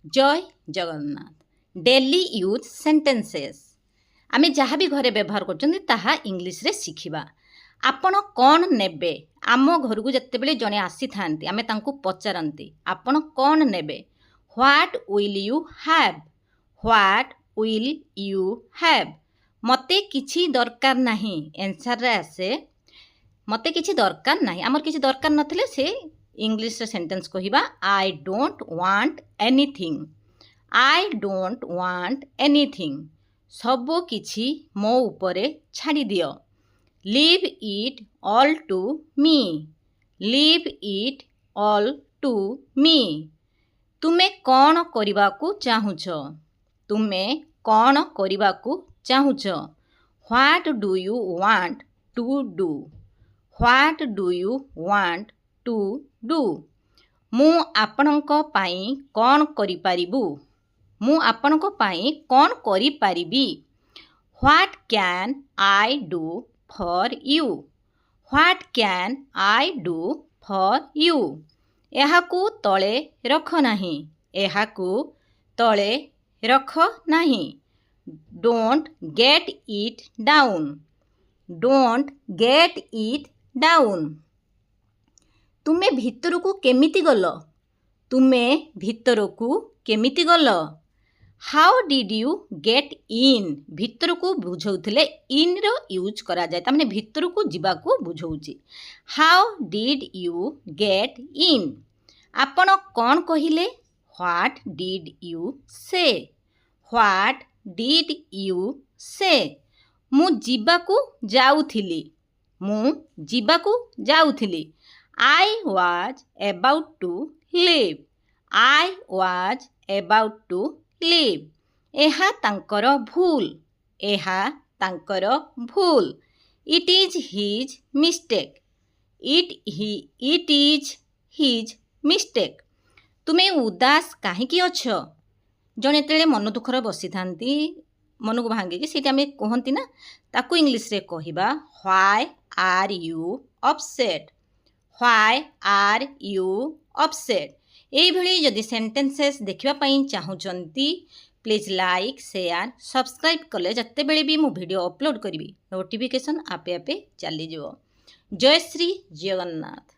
जय Jagannath. Daily use sentences आमे जहाँ भी घरे व्यवहार कर इंग्लिश रे शिखिबा। आपण कौन नेबे? आम घर को जितेबले जड़े आसी था आमे तांको पचारती आपण कौन नेबे? What will you have? What will you have? मते किछि दरकार नाही आंसर रे आसे मते किछि दरकार नाही। आमर किछि दरकार नथिले से इंग्लिश रे सेंटेंस कहिबा I don't want anything. I don't want anything. सबो किछि मो उपरे छाड़ी दियो। Leave it all to me. Leave it all to me. तुमे कौन करिबाकू चाहुछ? तुमे कौन करिबाकू चाहुछ? What do you want to do? What do you want to do? मु आपणक पाई कौन करि पारिबु? मु आपणक पाई कौन करि पारिबी? What can I do for you? What can I do for you? एहाकू तळे रख नाही। एहाकू तळे रख नाही। Don't get it down. Don't get it down. तुमे भितरकू केमिति गल? तुमे भितरकू केमिति गल? How did you get in? भितरकू बुझौथिले इन रो यूज करा जाय तामने भितरकू जिबाकू बुझौची। How did you get in? आपण कौन कहिले? What did you say? What did you say? मु जिबाकू जाउथिली। मु जिबाकू जाउथिली। I was about to leave. I was about to leave. एहा तांकर भूल। एहा तांकर भूल। It is his mistake. It is his mistake. तुमे उदास काहेकि अछ? जणे तेळे मन दुखर बसी थांती मन को भांगे से आम कहती ना ताकू इंग्लिश रे कहिबा why are you upset? Why are you upset? यही भली जदि सेंटेंसेस देखिबा पई चाहुचंती प्लीज लाइक शेयर सब्सक्राइब कले जते बेले भी मु वीडियो अपलोड करी नोटिफिकेशन आपे आपे चली जिवो। जय श्री जगन्नाथ।